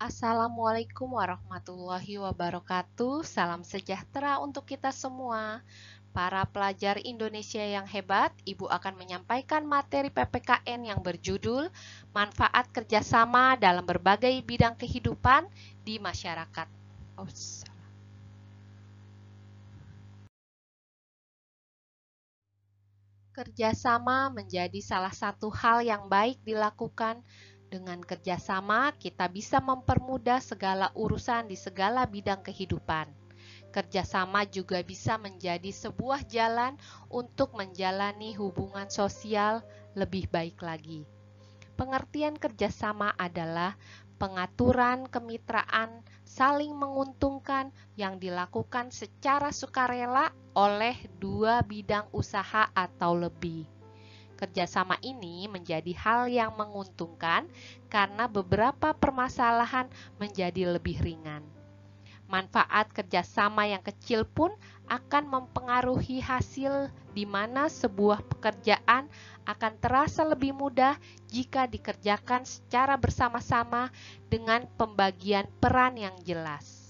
Assalamualaikum warahmatullahi wabarakatuh. Salam sejahtera untuk kita semua. Para pelajar Indonesia yang hebat, Ibu akan menyampaikan materi PPKN yang berjudul Manfaat Kerjasama dalam Berbagai Bidang Kehidupan di Masyarakat. Kerjasama menjadi salah satu hal yang baik dilakukan. Dengan kerjasama, kita bisa mempermudah segala urusan di segala bidang kehidupan. Kerjasama juga bisa menjadi sebuah jalan untuk menjalani hubungan sosial lebih baik lagi. Pengertian kerjasama adalah pengaturan kemitraan saling menguntungkan yang dilakukan secara sukarela oleh dua bidang usaha atau lebih. Kerjasama ini menjadi hal yang menguntungkan karena beberapa permasalahan menjadi lebih ringan. Manfaat kerjasama yang kecil pun akan mempengaruhi hasil di mana sebuah pekerjaan akan terasa lebih mudah jika dikerjakan secara bersama-sama dengan pembagian peran yang jelas.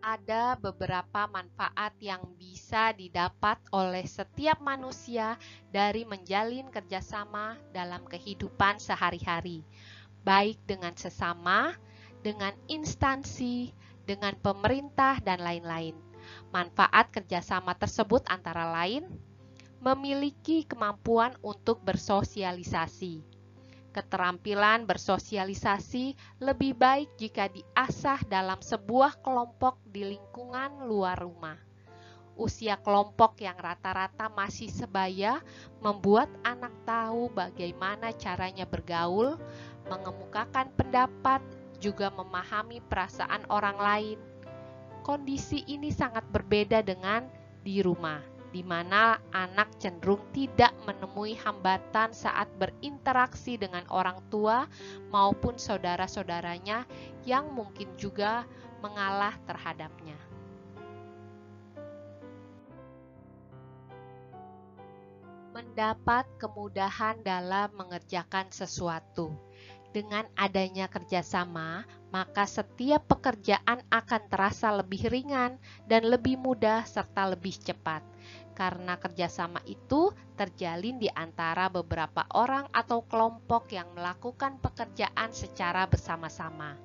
Ada beberapa manfaat yang bisa didapat oleh setiap manusia dari menjalin kerjasama dalam kehidupan sehari-hari, baik dengan sesama, dengan instansi, dengan pemerintah, dan lain-lain. Manfaat kerjasama tersebut antara lain memiliki kemampuan untuk bersosialisasi. Keterampilan bersosialisasi lebih baik jika diasah dalam sebuah kelompok di lingkungan luar rumah. Usia kelompok yang rata-rata masih sebaya membuat anak tahu bagaimana caranya bergaul, mengemukakan pendapat, juga memahami perasaan orang lain. Kondisi ini sangat berbeda dengan di rumah, di mana anak cenderung tidak menemui hambatan saat berinteraksi dengan orang tua maupun saudara-saudaranya yang mungkin juga mengalah terhadapnya. Mendapat kemudahan dalam mengerjakan sesuatu. Dengan adanya kerjasama, maka setiap pekerjaan akan terasa lebih ringan dan lebih mudah serta lebih cepat. Karena kerjasama itu terjalin di antara beberapa orang atau kelompok yang melakukan pekerjaan secara bersama-sama.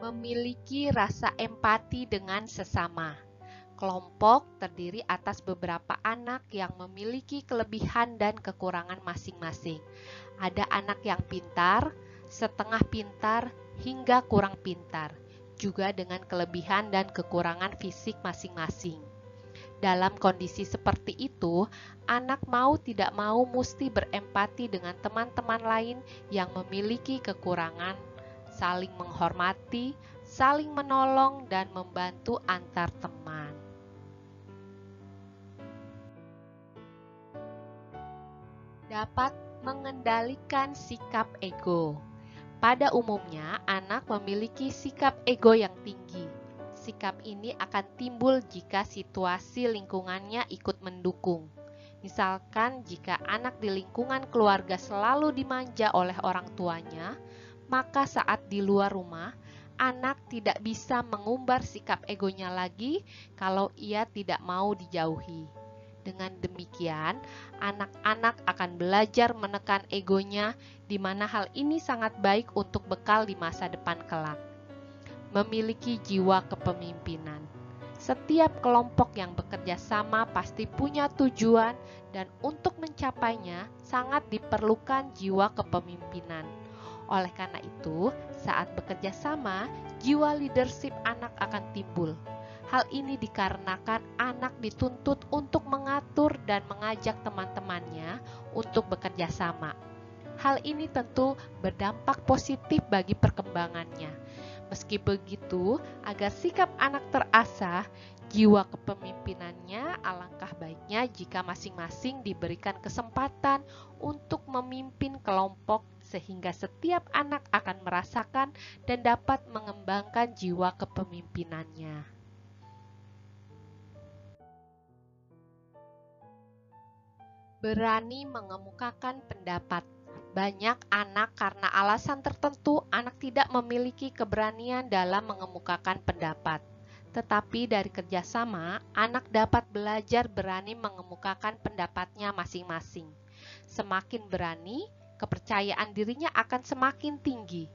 Memiliki rasa empati dengan sesama. Kelompok terdiri atas beberapa anak yang memiliki kelebihan dan kekurangan masing-masing. Ada anak yang pintar, setengah pintar, hingga kurang pintar, juga dengan kelebihan dan kekurangan fisik masing-masing. Dalam kondisi seperti itu, anak mau tidak mau mesti berempati dengan teman-teman lain yang memiliki kekurangan, saling menghormati, saling menolong, dan membantu antar teman. Dapat mengendalikan sikap ego. Pada umumnya, anak memiliki sikap ego yang tinggi. Sikap ini akan timbul jika situasi lingkungannya ikut mendukung. Misalkan jika anak di lingkungan keluarga selalu dimanja oleh orang tuanya, maka saat di luar rumah, anak tidak bisa mengumbar sikap egonya lagi kalau ia tidak mau dijauhi. Dengan demikian, anak-anak akan belajar menekan egonya, di mana hal ini sangat baik untuk bekal di masa depan kelak. Memiliki jiwa kepemimpinan. Setiap kelompok yang bekerja sama pasti punya tujuan, dan untuk mencapainya sangat diperlukan jiwa kepemimpinan. Oleh karena itu, saat bekerja sama, jiwa leadership anak akan timbul. Hal ini dikarenakan anak dituntut untuk mengatur dan mengajak teman-temannya untuk bekerja sama. Hal ini tentu berdampak positif bagi perkembangannya. Meski begitu, agar sikap anak terasah, jiwa kepemimpinannya, alangkah baiknya jika masing-masing diberikan kesempatan untuk memimpin kelompok sehingga setiap anak akan merasakan dan dapat mengembangkan jiwa kepemimpinannya. Berani mengemukakan pendapat. Banyak anak karena alasan tertentu anak tidak memiliki keberanian dalam mengemukakan pendapat. Tetapi dari kerjasama, anak dapat belajar berani mengemukakan pendapatnya masing-masing. Semakin berani, kepercayaan dirinya akan semakin tinggi.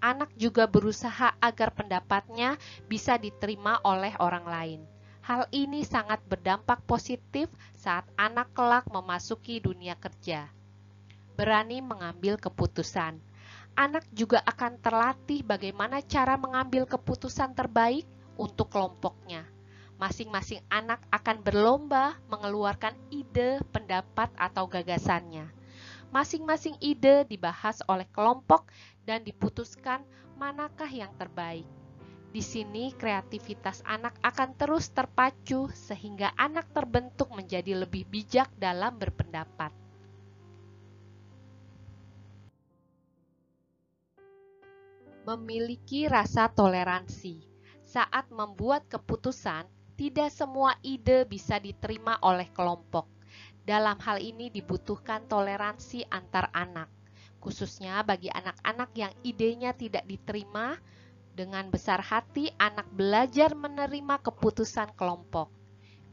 Anak juga berusaha agar pendapatnya bisa diterima oleh orang lain. Hal ini sangat berdampak positif saat anak kelak memasuki dunia kerja. Berani mengambil keputusan. Anak juga akan terlatih bagaimana cara mengambil keputusan terbaik untuk kelompoknya. Masing-masing anak akan berlomba mengeluarkan ide, pendapat, atau gagasannya. Masing-masing ide dibahas oleh kelompok dan diputuskan manakah yang terbaik. Di sini kreativitas anak akan terus terpacu sehingga anak terbentuk menjadi lebih bijak dalam berpendapat. Memiliki rasa toleransi. Saat membuat keputusan, tidak semua ide bisa diterima oleh kelompok. Dalam hal ini dibutuhkan toleransi antar anak, khususnya bagi anak-anak yang idenya tidak diterima. Dengan besar hati, anak belajar menerima keputusan kelompok.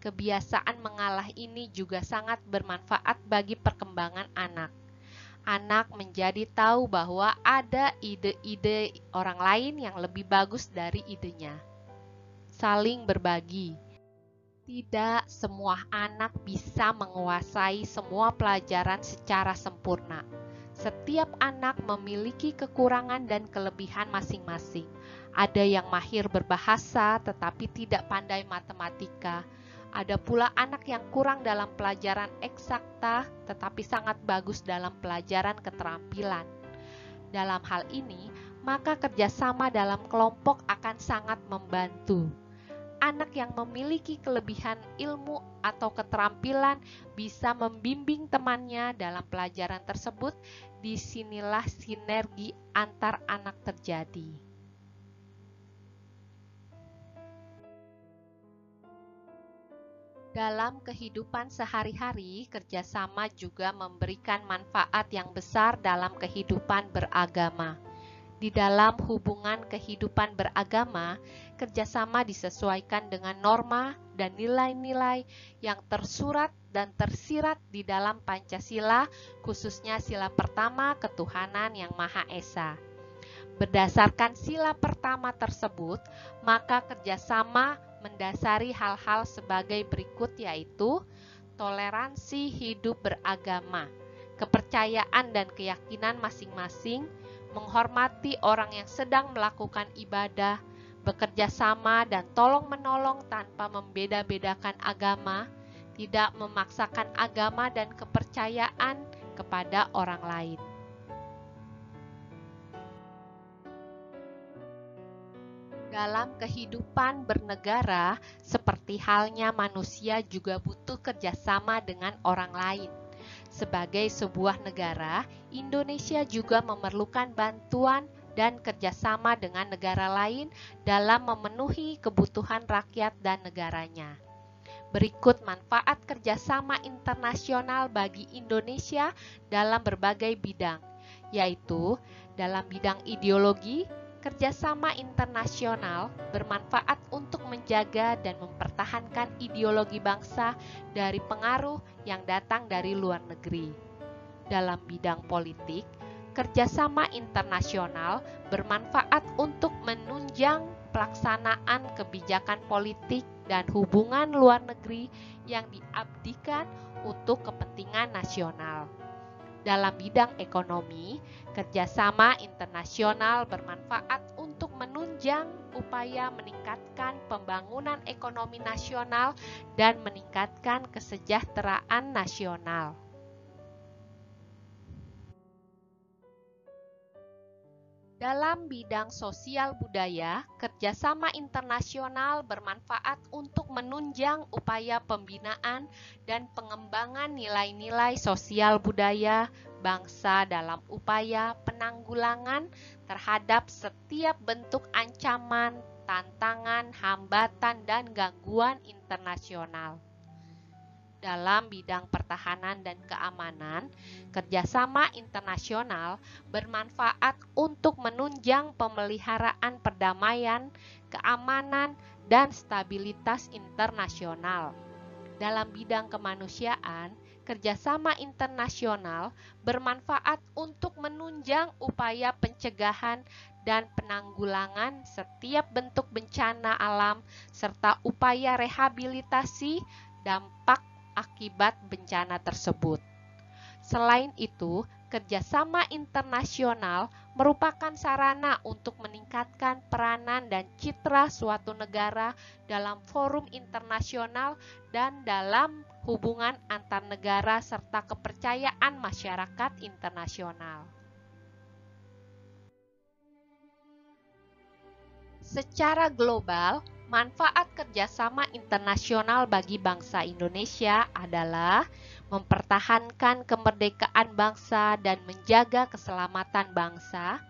Kebiasaan mengalah ini juga sangat bermanfaat bagi perkembangan anak. Anak menjadi tahu bahwa ada ide-ide orang lain yang lebih bagus dari idenya. Saling berbagi. Tidak semua anak bisa menguasai semua pelajaran secara sempurna. Setiap anak memiliki kekurangan dan kelebihan masing-masing. Ada yang mahir berbahasa tetapi tidak pandai matematika. Ada pula anak yang kurang dalam pelajaran eksakta tetapi sangat bagus dalam pelajaran keterampilan. Dalam hal ini, maka kerjasama dalam kelompok akan sangat membantu. Anak yang memiliki kelebihan ilmu atau keterampilan bisa membimbing temannya dalam pelajaran tersebut. Disinilah sinergi antar anak terjadi. Dalam kehidupan sehari-hari, kerjasama juga memberikan manfaat yang besar dalam kehidupan beragama. Di dalam hubungan kehidupan beragama, kerjasama disesuaikan dengan norma dan nilai-nilai yang tersurat dan tersirat di dalam Pancasila, khususnya sila pertama ketuhanan yang Maha Esa. Berdasarkan sila pertama tersebut, maka kerjasama mendasari hal-hal sebagai berikut, yaitu toleransi hidup beragama, kepercayaan dan keyakinan masing-masing, menghormati orang yang sedang melakukan ibadah, bekerja sama dan tolong-menolong tanpa membeda-bedakan agama, tidak memaksakan agama dan kepercayaan kepada orang lain. Dalam kehidupan bernegara, seperti halnya manusia juga butuh kerjasama dengan orang lain. Sebagai sebuah negara, Indonesia juga memerlukan bantuan dan kerjasama dengan negara lain dalam memenuhi kebutuhan rakyat dan negaranya. Berikut manfaat kerjasama internasional bagi Indonesia dalam berbagai bidang, yaitu dalam bidang ideologi, Kerjasama internasional bermanfaat untuk menjaga dan mempertahankan ideologi bangsa dari pengaruh yang datang dari luar negeri. Dalam bidang politik, kerjasama internasional bermanfaat untuk menunjang pelaksanaan kebijakan politik dan hubungan luar negeri yang diabdikan untuk kepentingan nasional. Dalam bidang ekonomi, kerjasama internasional bermanfaat untuk menunjang upaya meningkatkan pembangunan ekonomi nasional dan meningkatkan kesejahteraan nasional. Dalam bidang sosial budaya, kerjasama internasional bermanfaat untuk menunjang upaya pembinaan dan pengembangan nilai-nilai sosial budaya bangsa dalam upaya penanggulangan terhadap setiap bentuk ancaman, tantangan, hambatan, dan gangguan internasional. Dalam bidang pertahanan dan keamanan, kerjasama internasional bermanfaat untuk menunjang pemeliharaan perdamaian, keamanan, dan stabilitas internasional. Dalam bidang kemanusiaan, kerjasama internasional bermanfaat untuk menunjang upaya pencegahan dan penanggulangan setiap bentuk bencana alam serta upaya rehabilitasi dampak akibat bencana tersebut. Selain itu, kerjasama internasional merupakan sarana untuk meningkatkan peranan dan citra suatu negara dalam forum internasional dan dalam hubungan antar negara serta kepercayaan masyarakat internasional. Secara global, manfaat kerjasama internasional bagi bangsa Indonesia adalah mempertahankan kemerdekaan bangsa dan menjaga keselamatan bangsa,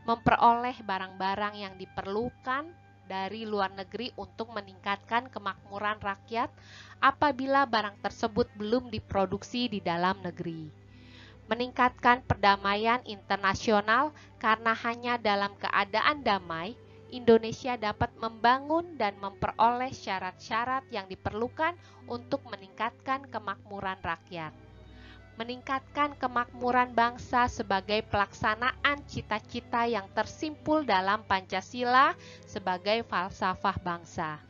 memperoleh barang-barang yang diperlukan dari luar negeri untuk meningkatkan kemakmuran rakyat apabila barang tersebut belum diproduksi di dalam negeri. Meningkatkan perdamaian internasional karena hanya dalam keadaan damai Indonesia dapat membangun dan memperoleh syarat-syarat yang diperlukan untuk meningkatkan kemakmuran rakyat. Meningkatkan kemakmuran bangsa sebagai pelaksanaan cita-cita yang tersimpul dalam Pancasila sebagai falsafah bangsa.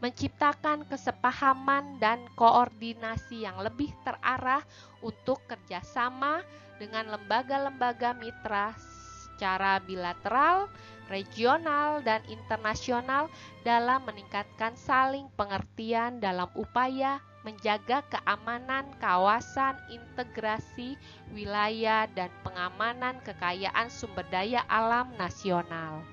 Menciptakan kesepahaman dan koordinasi yang lebih terarah untuk kerjasama dengan lembaga-lembaga mitra secara bilateral, regional, dan internasional dalam meningkatkan saling pengertian dalam upaya menjaga keamanan kawasan, integrasi wilayah, dan pengamanan kekayaan sumber daya alam nasional.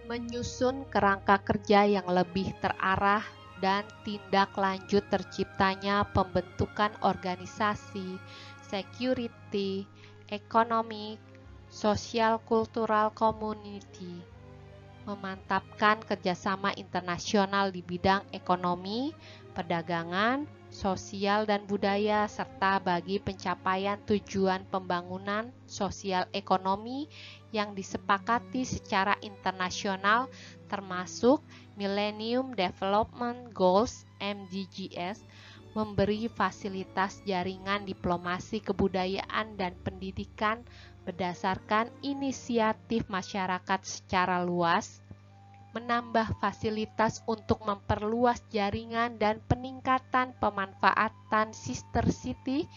Menyusun kerangka kerja yang lebih terarah dan tindak lanjut terciptanya pembentukan organisasi, security, economic, social cultural community, memantapkan kerjasama internasional di bidang ekonomi, perdagangan, sosial dan budaya, serta bagi pencapaian tujuan pembangunan sosial ekonomi yang disepakati secara internasional termasuk Millennium Development Goals (MDGs), memberi fasilitas jaringan diplomasi kebudayaan dan pendidikan berdasarkan inisiatif masyarakat secara luas, menambah fasilitas untuk memperluas jaringan dan peningkatan pemanfaatan sister city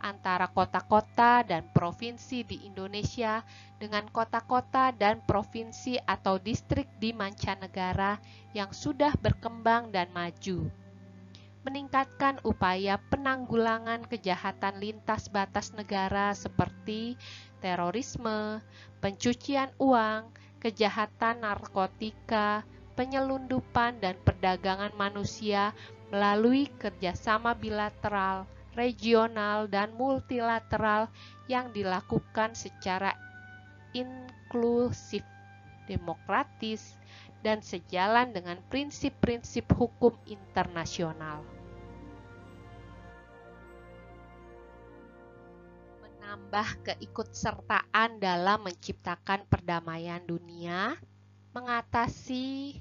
antara kota-kota dan provinsi di Indonesia dengan kota-kota dan provinsi atau distrik di mancanegara yang sudah berkembang dan maju. Meningkatkan upaya penanggulangan kejahatan lintas batas negara seperti terorisme, pencucian uang, kejahatan narkotika, penyelundupan dan perdagangan manusia melalui kerjasama bilateral, regional, dan multilateral yang dilakukan secara inklusif, demokratis, dan sejalan dengan prinsip-prinsip hukum internasional. menambah keikutsertaan dalam menciptakan perdamaian dunia, mengatasi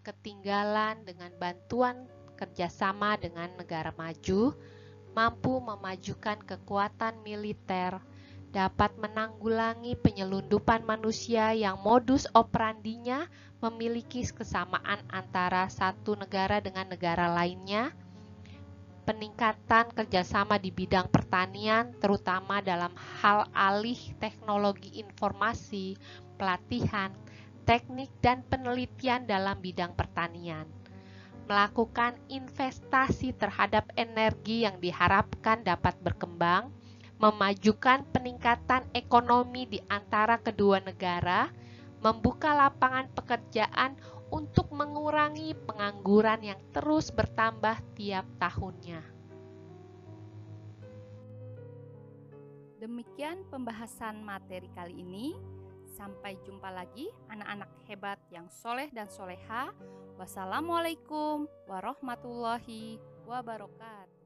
ketinggalan dengan bantuan kerjasama dengan negara maju, mampu memajukan kekuatan militer, dapat menanggulangi penyelundupan manusia yang modus operandinya memiliki kesamaan antara satu negara dengan negara lainnya, peningkatan kerjasama di bidang pertanian, terutama dalam hal alih teknologi informasi, pelatihan, teknik, dan penelitian dalam bidang pertanian. Melakukan investasi terhadap energi yang diharapkan dapat berkembang, memajukan peningkatan ekonomi di antara kedua negara, membuka lapangan pekerjaan untuk mengurangi pengangguran yang terus bertambah tiap tahunnya. Demikian pembahasan materi kali ini. Sampai jumpa lagi anak-anak hebat yang soleh dan soleha. Wassalamualaikum warahmatullahi wabarakatuh.